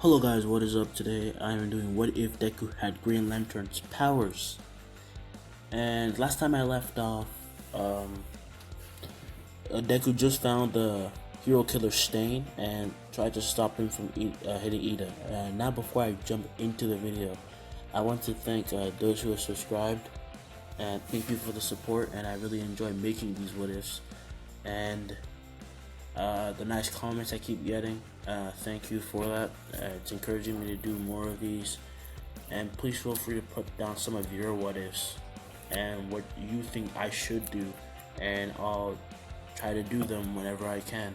Hello guys, what is up? Today I am doing what if Deku had Green Lantern's powers. And last time I left off, Deku just found the hero killer Stain and tried to stop him from hitting Ida. Now before I jump into the video, I want to thank those who have subscribed and thank you for the support, and I really enjoy making these what ifs and the nice comments I keep getting. Thank you for that. It's encouraging me to do more of these, and please feel free to put down some of your what ifs and what you think I should do, and I'll try to do them whenever I can.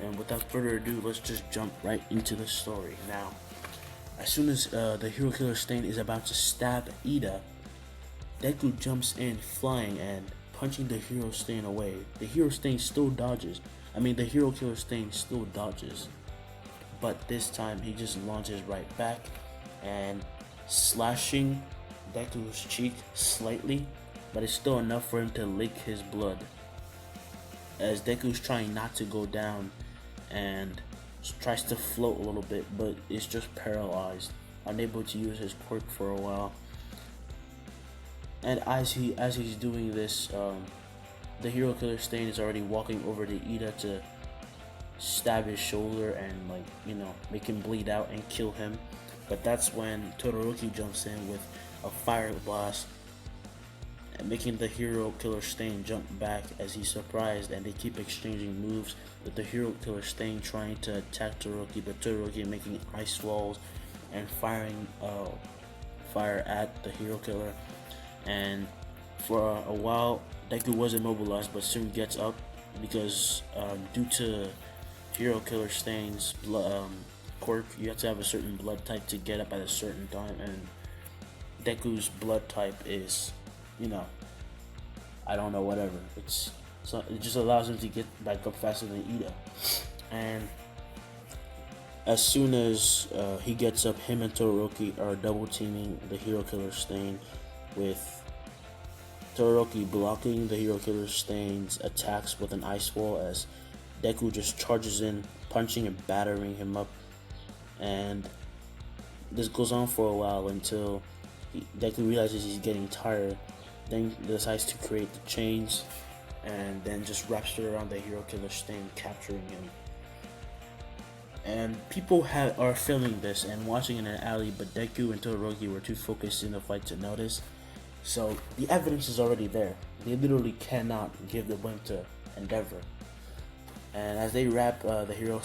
And without further ado, let's just jump right into the story. Now, as soon as the hero killer Stain is about to stab Ida, Deku jumps in flying and punching the hero Stain away. The hero Stain still dodges. The hero killer Stain still dodges, but this time he just launches right back and slashing Deku's cheek slightly, but it's still enough for him to lick his blood. As Deku's trying not to go down and tries to float a little bit, but is just paralyzed, unable to use his quirk for a while. And as he's doing this, the hero killer Stain is already walking over to Ida to stab his shoulder and make him bleed out and kill him. But that's when Todoroki jumps in with a fire blast, making the hero killer Stain jump back as he's surprised, and they keep exchanging moves with the hero killer Stain trying to attack Todoroki, but Todoroki making ice walls and firing fire at the hero killer. And for a while Deku was immobilized, but soon gets up because due to hero killer Stain's quirk, you have to have a certain blood type to get up at a certain time, and Deku's blood type is, I don't know, whatever. It just allows him to get back up faster than Ida. And as soon as he gets up, him and Todoroki are double teaming the hero killer Stain, with Todoroki blocking the hero killer Stain's attacks with an ice wall as Deku just charges in, punching and battering him up. And this goes on for a while until Deku realizes he's getting tired, then decides to create the chains and then just wraps it around the hero killer Stain, capturing him. And people are filming this and watching in an alley, but Deku and Todoroki were too focused in the fight to notice. So the evidence is already there. They literally cannot give the win to Endeavor. And as they wrap the hero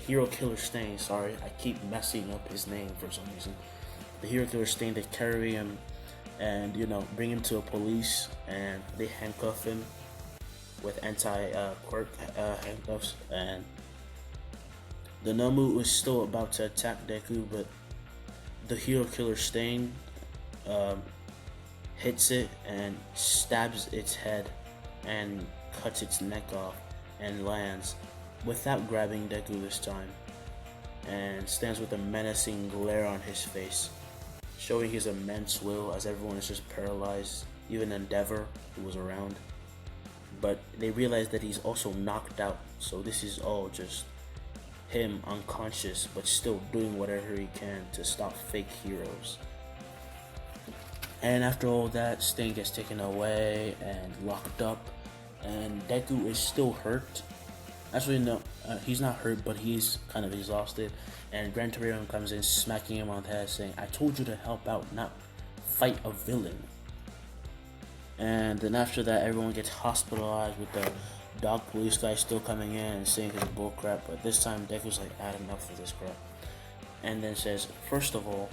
hero killer Stain, sorry, I keep messing up his name for some reason. The hero killer Stain, they carry him and bring him to a police, and they handcuff him with anti-quirk handcuffs. And the Nomu is still about to attack Deku, but the hero killer Stain hits it and stabs its head and cuts its neck off, and lands without grabbing Deku this time, and stands with a menacing glare on his face, showing his immense will as everyone is just paralyzed, even Endeavor, who was around. But they realize that he's also knocked out, so this is all just him unconscious but still doing whatever he can to stop fake heroes. And after all that, Stain gets taken away and locked up, and Deku is still hurt. Actually no, he's not hurt, but he's kind of exhausted, and Gran Torino comes in, smacking him on the head, saying, "I told you to help out, not fight a villain." And then after that, everyone gets hospitalized, with the dog police guy still coming in and saying his bullcrap. But this time Deku's like, "I had enough of this crap," and then says, "First of all,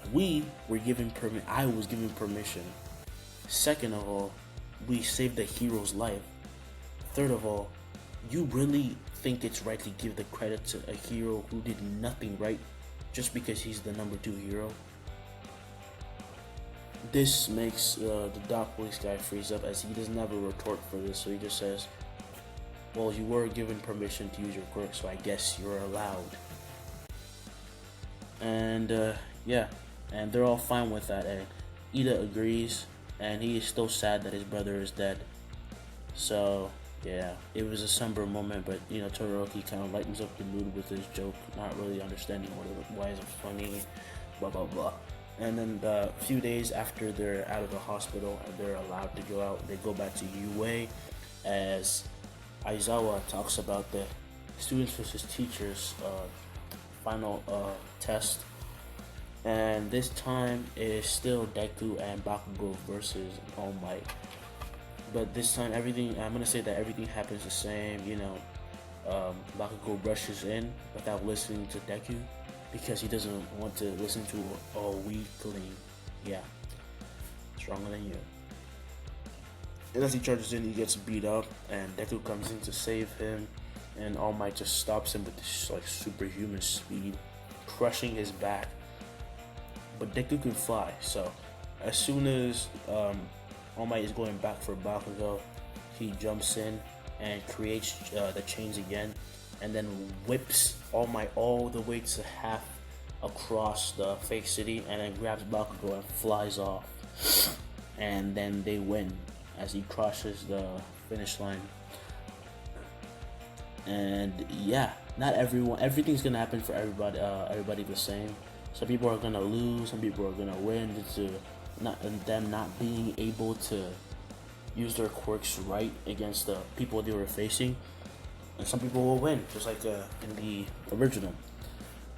I was given permission. Second of all, we saved the hero's life. Third of all, you really think it's right to give the credit to a hero who did nothing right just because he's the number 2 hero?" This makes the dock police guy freeze up, as he doesn't have a retort for this, so he just says, "Well, you were given permission to use your quirk, so I guess you're allowed." And yeah, and they're all fine with that, and Ida agrees, and he is still sad that his brother is dead. So Yeah, it was a somber moment, but Todoroki kind of lightens up the mood with his joke, not really understanding why is it funny, blah blah blah. And then a few days after they're out of the hospital and they're allowed to go out, they go back to UA as Aizawa talks about the students versus teachers final test. And this time it is still Deku and Bakugo versus All Might. But this time I'm gonna say that everything happens the same. Bakugo rushes in without listening to Deku because he doesn't want to listen to a weakling. Yeah, stronger than you. And as he charges in, he gets beat up, and Deku comes in to save him, and All Might just stops him with this like superhuman speed, crushing his back. But Deku can fly, so as soon as All Might is going back for Bakugo, he jumps in and creates the chains again, and then whips All Might all the way to half across the fake city, and then grabs Bakugo and flies off. And then they win as he crosses the finish line. And yeah, not everything's gonna happen for everybody the same. Some people are gonna lose, some people are gonna win due to them not being able to use their quirks right against the people they were facing, and some people will win, just like in the original.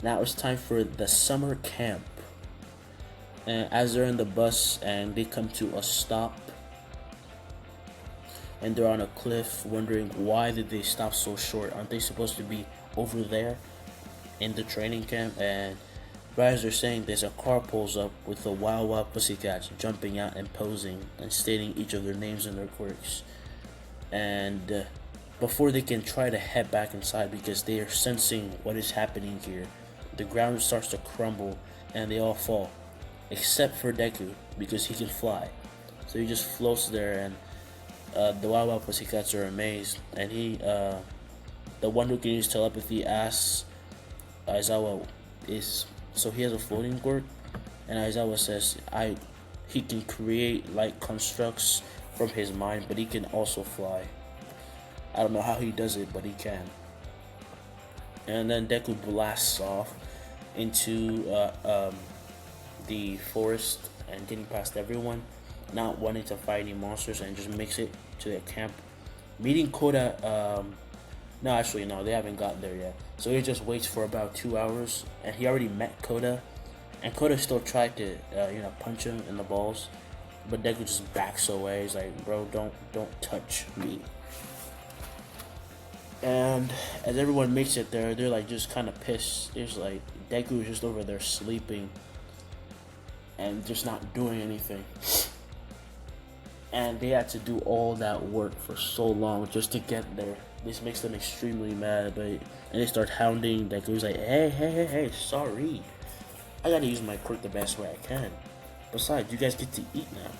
Now it's time for the summer camp, and as they're in the bus and they come to a stop, and they're on a cliff, wondering why did they stop so short? Aren't they supposed to be over there in the training camp? And right as they're saying, there's a car pulls up with the Wild Wild Pussycats jumping out and posing and stating each of their names and their quirks. And before they can try to head back inside because they are sensing what is happening here, the ground starts to crumble and they all fall, except for Deku because he can fly. So he just floats there, and the Wild Wild Pussycats are amazed, and the one who can use telepathy, asks Aizawa so he has a floating quirk, and Aizawa says he can create light constructs from his mind, but he can also fly. I don't know how he does it, but he can. And then Deku blasts off into the forest and getting past everyone, not wanting to fight any monsters, and just makes it to their camp, meeting Koda. No, they haven't gotten there yet. So he just waits for about 2 hours, and he already met Koda, and Koda still tried to punch him in the balls, but Deku just backs away. He's like, bro, don't touch me. And as everyone makes it there, they're like just kind of pissed. It's like Deku is just over there sleeping and just not doing anything. And they had to do all that work for so long just to get there. This makes them extremely mad, and they start hounding Deku. He's like, hey, sorry. I gotta use my quirk the best way I can. Besides, you guys get to eat now.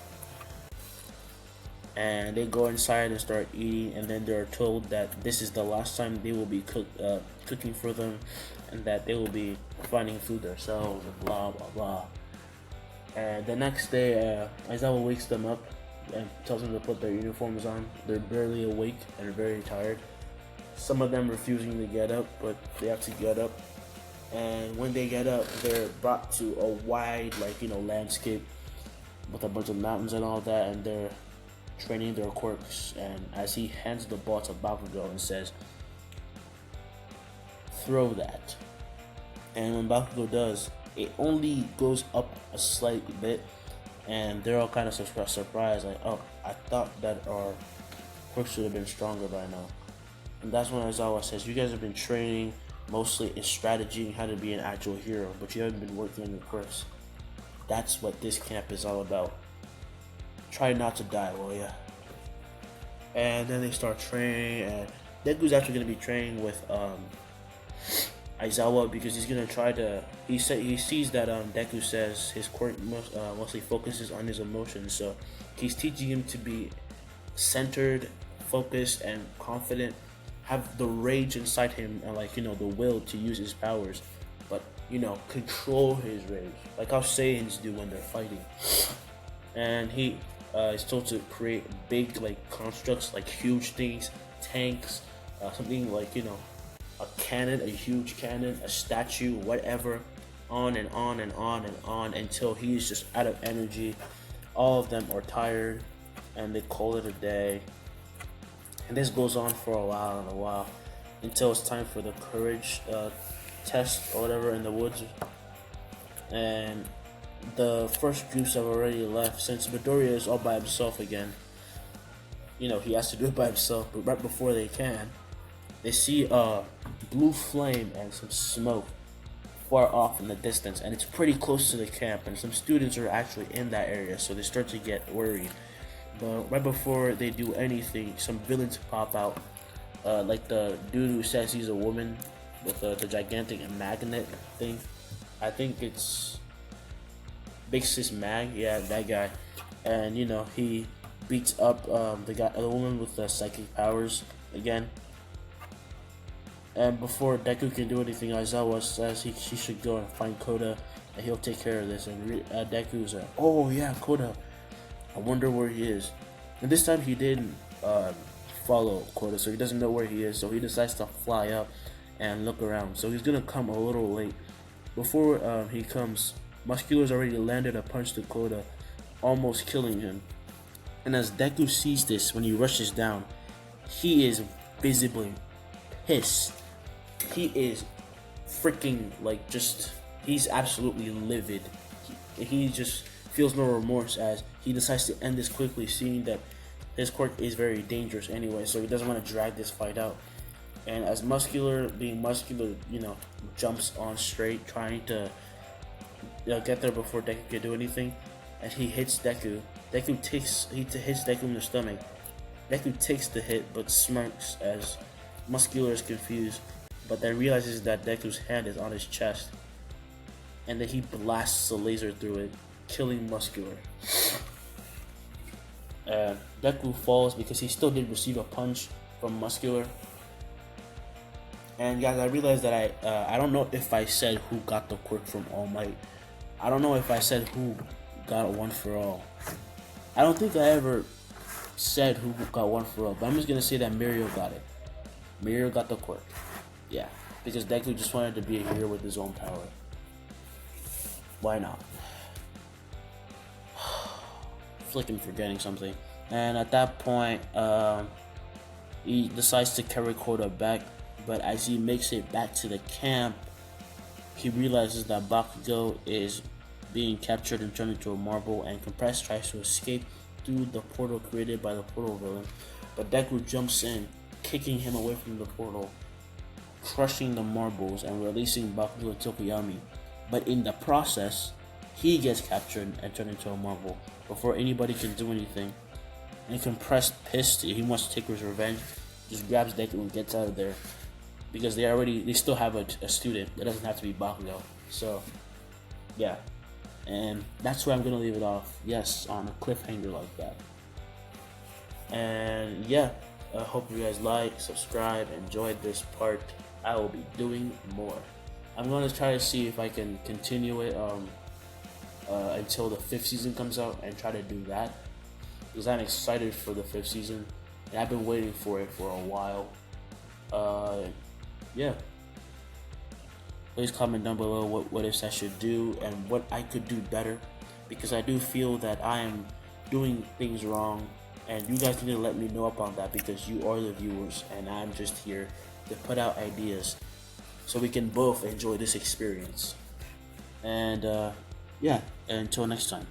And they go inside and start eating, and then they're told that this is the last time they will be cooking for them, and that they will be finding food themselves, and blah, blah, blah. And the next day, Aizawa wakes them up and tells them to put their uniforms on. They're barely awake and very tired. Some of them refusing to get up, but they have to get up. And when they get up, they're brought to a wide, landscape with a bunch of mountains and all that, and they're training their quirks. And as he hands the ball to Bakugo and says, throw that. And when Bakugo does, it only goes up a slight bit, and they're all kind of surprised, like, oh, I thought that our quirks should have been stronger by now. And that's when Aizawa says, you guys have been training mostly in strategy and how to be an actual hero, but you haven't been working on your quirks. That's what this camp is all about. Try not to die, will ya? And then they start training, and Deku's actually going to be training with Aizawa because he's going to try to... He sees that Deku says his quirk mostly focuses on his emotions, so he's teaching him to be centered, focused, and confident, have the rage inside him, and the will to use his powers, but control his rage, like how Saiyans do when they're fighting. And he is told to create big constructs, huge things, tanks, something like, a cannon, a huge cannon, a statue, whatever, on and on and on and on until he's just out of energy. All of them are tired and they call it a day. And this goes on for a while until it's time for the courage test or whatever in the woods. And the first groups have already left since Midoriya is all by himself again. He has to do it by himself, but right before they can, they see a blue flame and some smoke far off in the distance, and it's pretty close to the camp, and some students are actually in that area, so they start to get worried. But right before they do anything, some villains pop out, like the dude who says he's a woman with the gigantic magnet thing. I think it's Big Sis Mag, yeah, that guy. And he beats up the woman with the psychic powers again. And before Deku can do anything, Aizawa says she should go and find Koda, and he'll take care of this. And Deku's like, oh yeah, Koda, I wonder where he is. And this time he didn't follow Koda, so he doesn't know where he is. So he decides to fly up and look around. So he's gonna come a little late. Before he comes, Muscular's already landed a punch to Koda, almost killing him. And as Deku sees this, when he rushes down, he is visibly pissed. He is freaking he's absolutely livid. He just feels no remorse as he decides to end this quickly, seeing that his quirk is very dangerous anyway, so he doesn't want to drag this fight out. And as Muscular, being Muscular, jumps on straight, trying to get there before Deku can do anything, and he hits Deku. He hits Deku in the stomach. Deku takes the hit but smirks as Muscular is confused, but then realizes that Deku's hand is on his chest, and then he blasts a laser through it, killing Muscular. Deku falls because he still did receive a punch from Muscular. And guys, I realized that I don't know if I said who got the quirk from All Might. I don't know if I said who got One for All. I don't think I ever said who got One for All, but I'm just gonna say that Mirio got it. Mirio got the quirk. Yeah, because Deku just wanted to be a hero with his own power. Why not? Flicking forgetting something. And at that point, he decides to carry Koda back, but as he makes it back to the camp, he realizes that Bakugo is being captured and turned into a marble, and Compress tries to escape through the portal created by the portal villain, but Deku jumps in, kicking him away from the portal, crushing the marbles and releasing Bakugo and Tokoyami. But in the process, he gets captured and turned into a marble before anybody can do anything. And Compress, pissed, he wants to take his revenge, just grabs Deku and gets out of there, because they still have a student. It doesn't have to be Bakugo. So yeah, and that's where I'm gonna leave it off. Yes, on a cliffhanger like that. And yeah, I hope you guys like, subscribe, enjoyed this part. I will be doing more. I'm gonna try to see if I can continue it until the 5th season comes out and try to do that, because I'm excited for the 5th season and I've been waiting for it for a while. Yeah. Please comment down below what ifs I should do and what I could do better, because I do feel that I am doing things wrong, and you guys need to let me know about that, because you are the viewers and I'm just here to put out ideas so we can both enjoy this experience. And yeah, until next time.